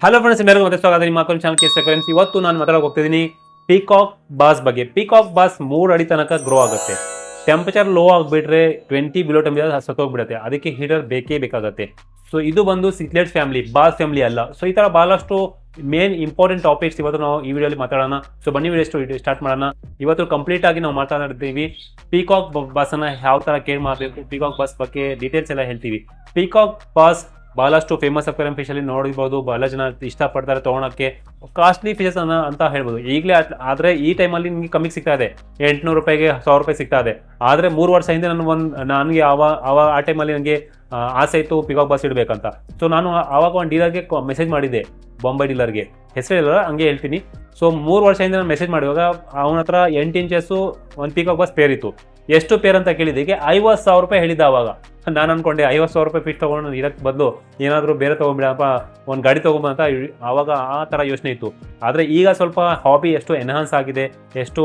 Hello friends, ಎಲ್ಲರಿಗೂ ಮತ್ತೆ ಸ್ವಾಗತ ನಿಮ್ಮ ಅಕೌಂಟ್ ಚಾನಲ್ ಕೇಸ್ ಫ್ರೆಂಡ್ಸ್. ಇವತ್ತು ನಾನು ಮಾತಾಡೋಕೆ ಹೋಗ್ತಿದ್ದೀನಿ ಪೀಕಾಕ್ ಬಾಸ್ ಬಗ್ಗೆ. ಪೀಕಾಕ್ ಬಾಸ್ 3 ಅಡಿ ತನಕ ಗ್ರೋ ಆಗುತ್ತೆ. ಟೆಂಪರೇಚರ್ ಲೋ ಆಗಿಬಿಟ್ರೆ 20 ಬಿಲೋ ಟೆಂಪರೇಚರ್ ಸತ್ತೋಗ್ಬಿಡುತ್ತೆ. ಅದಕ್ಕೆ ಹೀಟರ್ ಬೇಕೇ ಬೇಕಾಗುತ್ತೆ. ಸೊ ಇದು ಬಂದು ಸಿಕ್ಲೆಟ್ಸ್ ಫ್ಯಾಮಿಲಿ, ಬಾಸ್ ಫ್ಯಾಮಿಲಿ ಅಲ್ಲ. ಸೊ ಈ ಥರ ಬಹಳಷ್ಟು ಮೇನ್ ಇಂಪಾರ್ಟೆಂಟ್ ಟಾಪಿಕ್ಸ್ ಇವತ್ತು ನಾವು ಈ ವಿಡಿಯೋಲಿ ಮಾತಾಡೋಣ. ಸೊ ಬನ್ನಿ ವಿಡಿಯೋ ಸ್ಟಾರ್ಟ್ ಮಾಡೋಣ. ಇವತ್ತು ಕಂಪ್ಲೀಟ್ ಆಗಿ ನಾವು ಮಾತಾಡ್ತೀವಿ ಪೀಕಾಕ್ ಬಾಸನ್ನು ಯಾವ ಥರ ಕೇರ್ ಮಾಡಬೇಕು, ಪೀಕಾಕ್ ಬಾಸ್ ಬಗ್ಗೆ ಡೀಟೇಲ್ಸ್ ಎಲ್ಲ ಹೇಳ್ತೀವಿ. ಪೀಕಾಕ್ ಬಾಸ್ ಬಹಳಷ್ಟು ಫೇಮಸ್ ಅಕ್ವೇರಿಯಂ ಫಿಶ್ ಅಲ್ಲಿ ನೋಡಿರ್ಬೋದು. ಬಹಳ ಜನ ಇಷ್ಟಪಡ್ತಾರೆ ತೊಗೊಳಕ್ಕೆ. ಕಾಸ್ಟ್ಲಿ ಫಿಶಸ್ ಅಂತ ಹೇಳ್ಬೋದು ಈಗಲೇ. ಆದರೆ ಈ ಟೈಮಲ್ಲಿ ನಿಮಗೆ ಕಮ್ಮಿಗೆ ಸಿಗ್ತಾ ಇದೆ, 800 ರೂಪಾಯಿಗೆ 1000 ರೂಪಾಯಿ ಸಿಗ್ತಾ ಇದೆ. ಆದರೆ 3 ವರ್ಷ ಹಿಂದೆ ನನಗೆ ಆ ಟೈಮಲ್ಲಿ ನನಗೆ ಆಸೆ ಇತ್ತು ಪಿಕಾಕ್ ಬಾಸ್ ಇಡಬೇಕಂತ. ಸೊ ನಾನು ಆವಾಗ ಒಂದು ಡೀಲರ್ಗೆ ಮೆಸೇಜ್ ಮಾಡಿದ್ದೆ, ಬಾಂಬೆ ಡೀಲರ್ಗೆ. ಹೆಸರು ಇಲ್ಲ, ಹಂಗೆ ಹೇಳ್ತೀನಿ. ಸೊ 3 ವರ್ಷ ಹಿಂದೆ ನಾನು ಮೆಸೇಜ್ ಮಾಡುವಾಗ ಅವನ ಹತ್ರ 8 ಇಂಚಸ್ಸು ಒಂದು ಪಿಕಾಕ್ ಬಾಸ್ ಪೇರ್ ಇತ್ತು. ಎಷ್ಟು ಪೇರ್ ಅಂತ ಕೇಳಿದ್ದಕ್ಕೆ 50,000 ರೂಪಾಯಿ ಹೇಳಿದ್ದ ಆವಾಗ. ನಾನು ಅನ್ಕೊಂಡೆ 50,000 ರೂಪಾಯಿ ಫಿಶ್ ತೊಗೊಂಡು ಇದಕ್ಕೆ ಬದಲು ಏನಾದರೂ ಬೇರೆ ತೊಗೊಂಡ್ಬಿಡಪ್ಪ, ಒಂದು ಗಾಡಿ ತೊಗೊಂಬಂತ ಆವಾಗ ಆ ಥರ ಯೋಚನೆ ಇತ್ತು. ಆದರೆ ಈಗ ಸ್ವಲ್ಪ ಹಾಬಿ ಎಷ್ಟು ಎನ್ಹಾನ್ಸ್ ಆಗಿದೆ, ಎಷ್ಟು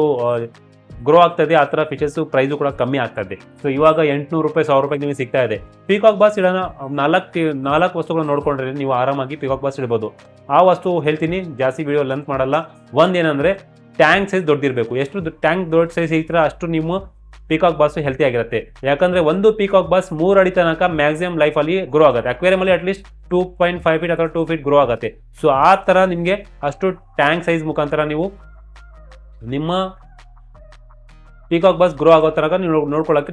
ಗ್ರೋ ಆಗ್ತದೆ, ಆ ಥರ ಫಿಶಸ್ ಪ್ರೈಸು ಕೂಡ ಕಮ್ಮಿ ಆಗ್ತದೆ. ಸೊ ಇವಾಗ 800 ರೂಪಾಯಿ 1000 ರೂಪಾಯಿ ನಿಮಗೆ ಸಿಗ್ತಾ ಇದೆ. ಪೀಕಾಕ್ ಬಾಸ್ ಇಡೋಣ, 4 ವಸ್ತುಗಳು ನೋಡ್ಕೊಂಡ್ರೆ ನೀವು ಆರಾಮಾಗಿ ಪೀಕಾಕ್ ಬಾಸ್ ಇಡ್ಬೋದು. ಆ ವಸ್ತು ಹೇಳ್ತೀನಿ, ಜಾಸ್ತಿ ವಿಡಿಯೋ ಲೆಂತ್ ಮಾಡಲ್ಲ. ಒಂದೇನಂದರೆ ಟ್ಯಾಂಕ್ ಸೈಜ್ ದೊಡ್ಡದಿರಬೇಕು. ಎಷ್ಟು ಟ್ಯಾಂಕ್ ದೊಡ್ಡ ಸೈಜ್ ಸಿಗ್ತಾರೆ ಅಷ್ಟು ನಿಮ್ಮ ಪೀಕಾಕ್ ಬಾಸ್ ಹೆಲ್ತಿ ಆಗಿರುತ್ತೆ. ಯಾಕಂದರೆ ಒಂದು ಪೀಕಾಕ್ ಬಾಸ್ 3 ಅಡಿ ತನಕ ಮ್ಯಾಕ್ಸಿಮಮ್ ಲೈಫಲ್ಲಿ ಗ್ರೋ ಆಗುತ್ತೆ. ಅಕ್ವೇರಿಯಮಲ್ಲಿ ಅಟ್ಲೀಸ್ಟ್ 2.5 ಫೀಟ್ ಅಥವಾ 2 ಫೀಟ್ ಗ್ರೋ ಆಗುತ್ತೆ. ಸೊ ಆ ಥರ ನಿಮಗೆ ಅಷ್ಟು ಟ್ಯಾಂಕ್ ಸೈಜ್ ಮುಖಾಂತರ ನೀವು ನಿಮ್ಮ ಪೀಕಾಕ್ ಬಾಸ್ ಗ್ರೋ ಆಗೋ ತನಕ ನೀವು ನೋಡ್ಕೊಳ್ಳೋಕ್ಕೆ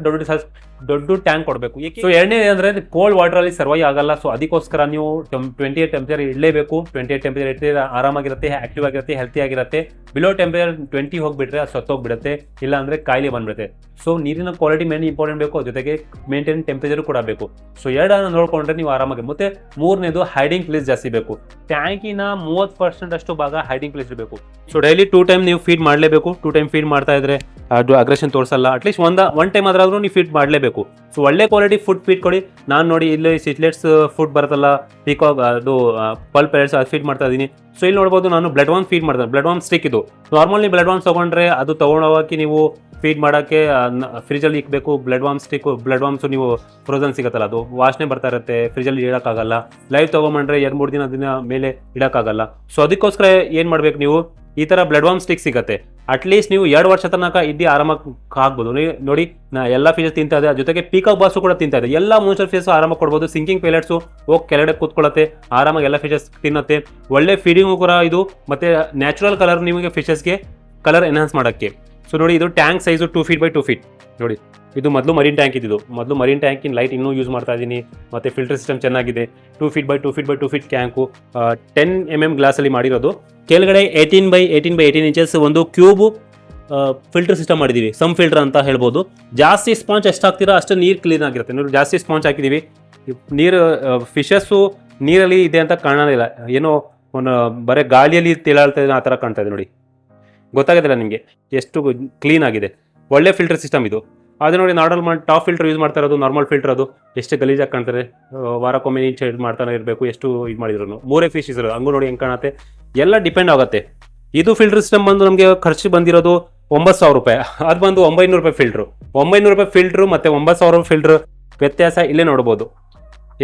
ದೊಡ್ಡ ಟ್ಯಾಂಕ್ ಕೊಡಬೇಕು. ಸೊ ಎರಡನೇ ಅಂದರೆ ಕೋಲ್ಡ್ ವಾಟರಲ್ಲಿ ಸರ್ವೈವ್ ಆಗಲ್ಲ. ಸೊ ಅದಕ್ಕೋಸ್ಕರ ನೀವು 28 ಟೆಂಪರೇಚರ್ ಇಡಲೇಬೇಕು. 28 ಟೆಂಪರೇಚರ್ ಇಟ್ಟರೆ ಆರಾಮಾಗಿರುತ್ತೆ, ಆಕ್ಟಿವ್ ಆಗಿರುತ್ತೆ, ಹೆಲ್ತಿ ಆಗಿರುತ್ತೆ. ಬಿಲೋ ಟೆಂಪರೇಚರ್ 20 ಹೋಗಿಬಿಟ್ರೆ ಅದು ಸತ್ತೋಗ್ಬಿಡುತ್ತೆ, ಇಲ್ಲ ಅಂದರೆ ಕಾಯಿಲೆ ಬಂದ್ಬಿಡುತ್ತೆ. ಸೊ ನೀರಿನ ಕ್ವಾಲಿಟಿ ಮೇನ್ ಇಂಪಾರ್ಟೆಂಟ್ ಬೇಕು, ಜೊತೆಗೆ ಮೇಂಟೈನ್ ಟೆಂಪರೇಚರ್ ಕೂಡ ಬೇಕು. ಸೊ ಎರಡನ್ನ ನೋಡ್ಕೊಂಡ್ರೆ ನೀವು ಆರಾಮಾಗಿ. ಮತ್ತೆ ಮೂರನೇದು ಹೈಡಿಂಗ್ ಪ್ಲೇಸ್ ಜಾಸ್ತಿ ಬೇಕು. ಟ್ಯಾಂಕಿನ 30% ಅಷ್ಟು ಭಾಗ ಹೈಡಿಂಗ್ ಪ್ಲೇಸ್ ಇರಬೇಕು. ಸೊ ಡೈಲಿ 2 ಟೈಮ್ ನೀವು ಫೀಡ್ ಮಾಡಲೇಬೇಕು. 2 ಟೈಮ್ ಫೀಡ್ ಮಾಡ್ತಾ ಇದ್ರೆ ಅದು ಅಗ್ರೆಷನ್ ತೋರಿಸಲ್ಲ. ಅಟ್ಲೀಸ್ಟ್ ಒನ್ ಟೈಮ್ ಆದ್ರೂ ನೀವು ಫೀಡ್ ಮಾಡಲೇಬೇಕು. ಸೊ ಒಳ್ಳೆ ಕ್ವಾಲಿಟಿ ಫುಡ್ ಫೀಡ್ ಕೊಡಿ. ನಾನು ನೋಡಿ ಇಲ್ಲಿ ಸಿಟ್ಲೆಟ್ಸ್ ಫುಡ್ ಬರುತ್ತಲ್ಲ, ಪೀಕಾಕ್ ಅದು ಪಲ್ಪ್ ಪೆಲೆಟ್ಸ್ ಅದು ಫೀಡ್ ಮಾಡ್ತಾ ಇದ್ದೀನಿ. ಸೊ ಇಲ್ಲಿ ನೋಡ್ಬೋದು ನಾನು ಬ್ಲಡ್ ವಾರ್ಮ್ ಫೀಡ್ ಮಾಡ್ತಾರೆ. ಬ್ಲಡ್ ವಾರ್ಮ್ ಸ್ಟಿಕ್ ಇದು. ನಾರ್ಮಲಿ ಬ್ಲಡ್ ವಾರ್ಮ್ಸ್ ತೊಗೊಂಡ್ರೆ ಅದು ತೊಗೊಂಡೋಗಕ್ಕೆ ನೀವು ಫೀಡ್ ಮಾಡೋಕ್ಕೆ ಫ್ರಿಜಲ್ಲಿ ಇಕ್ಬೇಕು. ಬ್ಲಡ್ ವಾರ್ಮ್ ಸ್ಟಿಕ್, ಬ್ಲಡ್ ವಾರ್ಮ್ಸು ನೀವು ಫ್ರೋಸನ್ ಸಿಗುತ್ತಲ್ಲ, ಅದು ವಾಸನೆ ಬರ್ತಾ ಇರುತ್ತೆ, ಫ್ರಿಜಲ್ಲಿ ಇಡೋಕ್ಕಾಗಲ್ಲ. ಲೈವ್ ತೊಗೊಂಡ್ರೆ 2-3 ದಿನ ಮೇಲೆ ಇಡೋಕ್ಕಾಗಲ್ಲ. ಸೊ ಅದಕ್ಕೋಸ್ಕರ ಏನು ಮಾಡ್ಬೇಕು, ನೀವು ಈ ಥರ ಬ್ಲಡ್ ವಾರ್ಮ್ ಸ್ಟಿಕ್ ಸಿಗುತ್ತೆ. ಅಟ್ಲೀಸ್ಟ್ ನೀವು 2 ವರ್ಷ ತನಕ ಇದ್ದು ಆರಾಮಾಗಿ ಆಗ್ಬೋದು. ನೋಡಿ ಎಲ್ಲ ಫಿಶಸ್ ತಿಂತಾ ಇದೆ, ಜೊತೆಗೆ ಪೀಕಾಕ್ ಬಾಸು ಕೂಡ ತಿಂತಾ ಇದೆ. ಎಲ್ಲ ಮೂನ್ಸ್ಟರ್ ಫಿಶಸ್ ಆರಾಮಾಗಿ ಕೊಡ್ಬೋದು. ಸಿಂಕಿಂಗ್ ಪೈಲೆಟ್ಸು ಹೋಗಿ ಕೆಳಗಡೆ ಕೂತ್ಕೊಳ್ಳುತ್ತೆ, ಆರಾಮಾಗಿ ಎಲ್ಲ ಫಿಶಸ್ ತಿನ್ನುತ್ತೆ. ಒಳ್ಳೆ ಫೀಡಿಂಗು ಕೂಡ ಇದು. ಮತ್ತು ನ್ಯಾಚುರಲ್ ಕಲರ್ ನಿಮಗೆ ಫಿಶಸ್ಗೆ ಕಲರ್ ಎನ್ಹಾನ್ಸ್ ಮಾಡೋಕ್ಕೆ. ಸೊ ನೋಡಿ ಇದು tank size 2 feet by 2 feet. ನೋಡಿ ಇದು ಮೊದಲು ಮರೀನ್ ಟ್ಯಾಂಕ್ ಇದ್ದಿದ್ದು. ಮೊದಲು ಮರೀನ್ ಟ್ಯಾಂಕಿನ ಲೈಟ್ ಇನ್ನೂ ಯೂಸ್ ಮಾಡ್ತಾ ಇದ್ದೀನಿ. ಮತ್ತು ಫಿಲ್ಟರ್ ಸಿಸ್ಟಮ್ ಚೆನ್ನಾಗಿದೆ. 2 feet by 2 feet by 2 feet tank 10 mm ಗ್ಲಾಸಲ್ಲಿ ಮಾಡಿರೋದು. ಕೆಳಗಡೆ 18 ಬೈ 18 ಇಂಚಸ್ ಒಂದು ಕ್ಯೂಬು ಫಿಲ್ಟರ್ ಸಿಸ್ಟಮ್ ಮಾಡಿದ್ದೀವಿ. ಸಮ್ ಫಿಲ್ಟರ್ ಅಂತ ಹೇಳ್ಬೋದು. ಜಾಸ್ತಿ ಸ್ಪಾಂಚ್ ಎಷ್ಟು ಹಾಕ್ತೀರಾ ಅಷ್ಟು ನೀರು ಕ್ಲೀನ್ ಆಗಿರುತ್ತೆ. ನೋಡಿ ಜಾಸ್ತಿ ಸ್ಪಾಂಚ್ ಹಾಕಿದ್ದೀವಿ. ನೀರು ಫಿಶಸ್ಸು ನೀರಲ್ಲಿ ಇದೆ ಅಂತ ಕಾಣೋದಿಲ್ಲ, ಏನೋ ಒಂದು ಬರೀ ಗಾಳಿಯಲ್ಲಿ ತೇಲಾಡ್ತಾ ಇದೆ ಆ ಥರ ಕಾಣ್ತಾ ಇದೆ. ನೋಡಿ ಗೊತ್ತಾಗೋದಿಲ್ಲ ನಿಮಗೆ ಎಷ್ಟು ಕ್ಲೀನ್ ಆಗಿದೆ. ಒಳ್ಳೆ ಫಿಲ್ಟರ್ ಸಿಸ್ಟಮ್ ಇದು. ಅದು ನೋಡಿ ನಾರ್ಮಲ್ ಟಾಪ್ ಫಿಲ್ಟರ್ ಯೂಸ್ ಮಾಡ್ತಾ ಇರೋದು, ನಾರ್ಮಲ್ ಫಿಲ್ಟರ್ ಅದು ಎಷ್ಟು ಗಲೀಜಾಗಿ ಕಾಣ್ತಾರೆ. ವಾರಕ್ಕೊಮ್ಮೆ ಇಂಚ್ ಮಾಡ್ತಾನೆ ಇರಬೇಕು. ಎಷ್ಟು ಇದು ಮಾಡಿದ್ರು 3 ಫಿಶ್ ಇದ್ರು ಹಂಗೂ ನೋಡಿ ಹೆಂಗೆ ಕಾಣುತ್ತೆ. ಎಲ್ಲ ಡಿಪೆಂಡ್ ಆಗುತ್ತೆ. ಇದು ಫಿಲ್ಟರ್ ಸಿಸ್ಟಮ್ ಬಂದು ನಮಗೆ ಖರ್ಚು ಬಂದಿರೋದು 9,000 ರೂಪಾಯಿ. ಅದು ಬಂದು 900 ರೂಪಾಯಿ ಫಿಲ್ಟ್ರು. 900 ರೂಪಾಯಿ ಫಿಲ್ಟ್ರು ಮತ್ತು 9,000 ಫಿಲ್ಟ್ರು ವ್ಯತ್ಯಾಸ ಇಲ್ಲೇ ನೋಡ್ಬೋದು.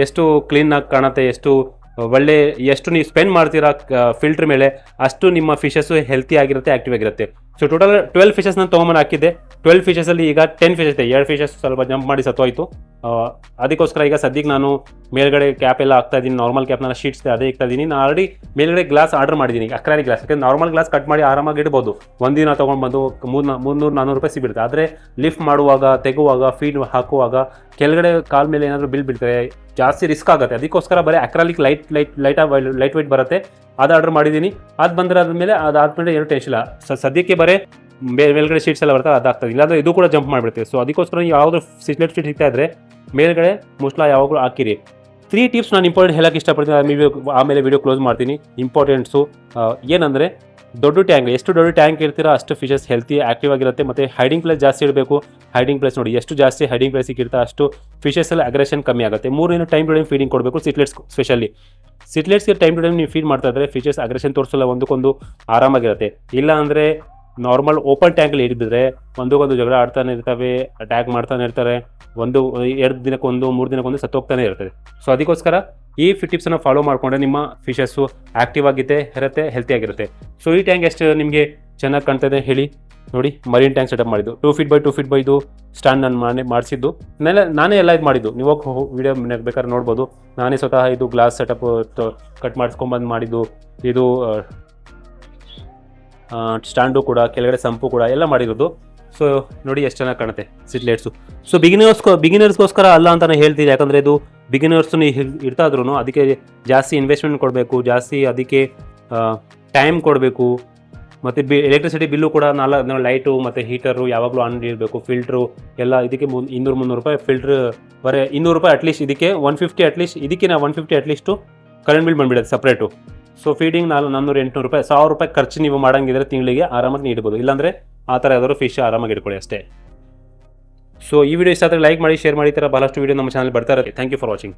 ಎಷ್ಟು ಕ್ಲೀನಾಗಿ ಕಾಣುತ್ತೆ, ಎಷ್ಟು ನೀವು ಸ್ಪೆಂಡ್ ಮಾಡ್ತೀರಾ ಫಿಲ್ಟ್ರ್ ಮೇಲೆ, ಅಷ್ಟು ನಿಮ್ಮ ಫಿಶಸ್ಸು ಹೆಲ್ತಿ ಆಗಿರುತ್ತೆ, ಆ್ಯಕ್ಟಿವ್ ಆಗಿರುತ್ತೆ. ಸೊ ಟೋಟಲ್ 12 ಫಿಶಸ್ ನಾನು ತೊಗೊಂಬಂದು ಹಾಕಿದ್ದೆ. 12 ಫಿಶಸಲ್ಲಿ ಈಗ 10 ಫಿಶಸ್ ಇದೆ. 2 ಫಿಶಸ್ ಸ್ವಲ್ಪ ಜಂಪ್ ಮಾಡಿ ಸತ್ತೋಯ್ತು. ಅದಕ್ಕೋಸ್ಕರ ಈಗ ಸದ್ಯಕ್ಕೆ ನಾನು ಮೇಲ್ಗಡೆ ಕ್ಯಾಪ್ ಎಲ್ಲ ಹಾಕ್ತಾ ಇದ್ದೀನಿ. ನಾರ್ಮಲ್ ಕ್ಯಾಪ್ ನಾನು ಶೀಟ್ಸ್ ಅದೇ ಇಕ್ತಾ ಇದ್ದೀನಿ. ನಾನು ಆಲ್ರೆಡಿ ಮೇಲ್ಗಡೆ ಗ್ಲಾಸ್ ಆರ್ಡರ್ ಮಾಡಿದ್ದೀನಿ, ಅಕ್ರಾಲಿಕ್ ಗ್ಲಾಸ್. ಯಾಕಂದ್ರೆ ನಾರ್ಮಲ್ ಗ್ಲಾಸ್ ಕಟ್ ಮಾಡಿ ಆರಾಮಾಗಿ ಇಡ್ಬೋದು. ಒಂದಿನ ತೊಗೊಂಡ್ಬಂದು 300-400 ರೂಪಾಯಿ ಸಿಗ್ಬಿಡುತ್ತೆ. ಆದರೆ ಲಿಫ್ಟ್ ಮಾಡುವಾಗ, ತೆಗುವಾಗ, ಫೀಡ್ ಹಾಕುವಾಗ ಕೆಳಗಡೆ ಕಾಲ್ ಮೇಲೆ ಏನಾದರೂ ಬೀಳ್ತಾರೆ, ಜಾಸ್ತಿ ರಿಸ್ಕ್ ಆಗುತ್ತೆ. ಅದಕ್ಕೋಸ್ಕರ ಬರೀ ಅಕ್ರಾಲಿಕ್ ಲೈಟ್ ವೆಯ್ಟ್ ಬರುತ್ತೆ, ಅದು ಆರ್ಡರ್ ಮಾಡಿದ್ದೀನಿ. ಅದು ಬಂದರೆ ಆದಮೇಲೆ ಅದಾದ್ಮೇಲೆ ಏನು ಟೆನ್ಷನ್ ಇಲ್ಲ. ಸದ್ಯಕ್ಕೆ ಬರೀ ಮೇಲ್ಗಡೆ ಶೀಟ್ಸ್ ಎಲ್ಲ ಬರ್ತಾರೆ, ಅದಾಗ್ತದೆ. ಇಲ್ಲಾಂದರೆ ಇದು ಕೂಡ ಜಂಪ್ ಮಾಡಿಬಿಡುತ್ತೆ. ಸೊ ಅದಕ್ಕೋಸ್ಕರ ಯಾವುದು ಸಿಟ್ಲೆಟ್ ಫೀಟ್ ಸಿಗ್ತಾ ಇದ್ದರೆ ಮೇಲ್ಗಡೆ ಮುಸ್ಲ ಯಾವಾಗಲೂ ಹಾಕಿರಿ. 3 ಟಿಪ್ಸ್ ನಾನು ಇಂಪಾರ್ಟೆಂಟ್ ಹೇಳೋಕ್ಕೆ ಇಷ್ಟಪಡ್ತೀನಿ. ಆಮೇಲೆ ವಿಡಿಯೋ ಕ್ಲೋಸ್ ಮಾಡ್ತೀನಿ. ಇಂಪಾರ್ಟೆಂಟ್ಸು ಏನಂದರೆ ದೊಡ್ಡ ಟ್ಯಾಂಕ್, ಎಷ್ಟು ದೊಡ್ಡ ಟ್ಯಾಂಕ್ ಇರ್ತೀರೋ ಅಷ್ಟು ಫಿಶಸ್ ಹೆಲ್ತಿ ಆ್ಯಕ್ಟಿವ್ ಆಗಿರುತ್ತೆ. ಮತ್ತು ಹೈಡಿಂಗ್ ಪ್ಲೇಸ್ ಜಾಸ್ತಿ ಇಡಬೇಕು. ಹೈಡಿಂಗ್ ಪ್ಲೇಸ್ ನೋಡಿ, ಎಷ್ಟು ಜಾಸ್ತಿ ಹೈಡಿಂಗ್ ಪ್ಲೇಸ್ ಇರ್ತಾ ಅಷ್ಟು ಫಿಶಸಲ್ಲಿ ಅಗ್ರೆಷನ್ ಕಮ್ಮಿ ಆಗುತ್ತೆ. 3 ಟೈಮ್ ಟು ಟೈಮ್ ಫೀಡಿಂಗ್ ಕೊಡಬೇಕು. ಸಿಟ್ಲೆಟ್ಸ್ ಸ್ಪೆಷಲಿ ಸಿಟ್ಲೆಟ್ಸ್ಗೆ ಟೈಮ್ ಟು ಟೈಮ್ ನೀವು ಫೀಡ್ ಮಾಡ್ತಾ ಇದ್ದರೆ ಫಿಶಸ್ ಅಗ್ರೆಷನ್ ತೋರಿಸಲ್ಲ, ಒಂದಕ್ಕೊಂದು ಆರಾಮಾಗಿರುತ್ತೆ. ಇಲ್ಲ ಅಂದರೆ ನಾರ್ಮಲ್ ಓಪನ್ ಟ್ಯಾಂಕಲ್ಲಿ ಹಿಡಿದ್ರೆ ಒಂದಕ್ಕೊಂದು ಜಗಳ ಆಡ್ತಾನೆ ಇರ್ತವೆ, ಅಟ್ಯಾಕ್ ಮಾಡ್ತಾನೆ ಇರ್ತಾರೆ, 2 ದಿನಕ್ಕೊಂದು 3 ದಿನಕ್ಕೊಂದು ಸತ್ತೋಗ್ತಾನೆ ಇರ್ತದೆ. ಸೊ ಅದಕ್ಕೋಸ್ಕರ ಈ ಟಿಪ್ಸನ್ನು ಫಾಲೋ ಮಾಡಿಕೊಂಡ್ರೆ ನಿಮ್ಮ ಫಿಶಸ್ಸು ಆ್ಯಕ್ಟಿವ್ ಆಗಿರುತ್ತೆ, ಹೆಲ್ತಿ ಆಗಿರುತ್ತೆ. ಸೊ ಈ ಟ್ಯಾಂಕ್ ಎಷ್ಟು ನಿಮಗೆ ಚೆನ್ನಾಗಿ ಕಾಣ್ತದೆ ಹೇಳಿ ನೋಡಿ. ಮರೀನ್ ಟ್ಯಾಂಕ್ ಸೆಟಪ್ ಮಾಡಿದ್ದು 2 feet by 2 feet ಇದು ಸ್ಟ್ಯಾಂಡ್ ನಾನು ಮಾಡಿಸಿದ್ದು, ನಾನೇ ಎಲ್ಲ ಇದು ಮಾಡಿದ್ದು. ನೀವು ವಿಡಿಯೋ ಬೇಕಾದ್ರೆ ನೋಡ್ಬೋದು. ನಾನೇ ಸ್ವತಃ ಇದು ಗ್ಲಾಸ್ ಸೆಟಪ್ ಕಟ್ ಮಾಡಿಸ್ಕೊಂಬಂದು ಮಾಡಿದ್ದು. ಇದು ಸ್ಟ್ಯಾಂಡು ಕೂಡ, ಕೆಳಗಡೆ ಸಂಪು ಕೂಡ ಎಲ್ಲ ಮಾಡಿರೋದು. ಸೊ ನೋಡಿ ಎಷ್ಟು ಚೆನ್ನಾಗಿ ಕಾಣುತ್ತೆ ಸಿಟ್ಲೆಟ್ಸು. ಸೊ ಬಿಗಿನರ್ಸ್ಗೋಸ್ಕರ ಅಲ್ಲ ಅಂತಲೇ ಹೇಳ್ತೀನಿ, ಯಾಕಂದರೆ ಇದು ಬಿಗಿನರ್ಸು ಇರ್ತಾ ಇದ್ರೂ ಅದಕ್ಕೆ ಜಾಸ್ತಿ ಇನ್ವೆಸ್ಟ್ಮೆಂಟ್ ಕೊಡಬೇಕು, ಜಾಸ್ತಿ ಅದಕ್ಕೆ ಟೈಮ್ ಕೊಡಬೇಕು. ಮತ್ತು ಎಲೆಕ್ಟ್ರಿಸಿಟಿ ಬಿಲ್ಲು ಕೂಡ ಲೈಟು ಮತ್ತು ಹೀಟರು ಯಾವಾಗಲೂ ಆನ್ ಇರಬೇಕು, ಫಿಲ್ಟ್ರು ಎಲ್ಲ ಇದಕ್ಕೆ 200-300 ರೂಪಾಯಿ ಫಿಲ್ಟ್ರ್ ಬರೀ 200 ರೂಪಾಯಿ ಅಟ್ಲೀಸ್ಟ್, ಇದಕ್ಕೆ 150 ಅಟ್ಲೀಸ್ಟ್, ಇದಕ್ಕೆ 150 ಅಟ್ಲೀಸ್ಟು ಕರೆಂಟ್ ಬಿಲ್ ಬಂದುಬಿಡುತ್ತೆ ಸಪ್ರೇಟು. ಸೊ ಫೀಡಿಂಗ್ 400-800 ರೂಪಾಯಿ, 1000 ರೂಪಾಯಿ ಖರ್ಚು ನೀವು ಮಾಡೋಂಗಿದ್ರೆ ತಿಂಗಳಿಗೆ ಆರಾಮಾಗಿ ನೀಡ್ಬೋದು. ಇಲ್ಲಾಂದರೆ ಆ ಥರ ಯಾವ್ದಾದ್ರು ಫಿಶ್ ಆರಾಮಾಗಿ ಇಟ್ಕೊಳ್ಳಿ ಅಷ್ಟೇ. ಸೊ ಈ ವಿಡಿಯೋ ಇಷ್ಟ ಆದರೆ ಲೈಕ್ ಮಾಡಿ, ಶೇರ್ ಮಾಡಿ. ಈ ಥರ ಬಹಳಷ್ಟು ವಿಡಿಯೋ ನಮ್ಮ ಚಾನಲ್ ಬರ್ತಾ ಇರುತ್ತೆ. Thank you for watching.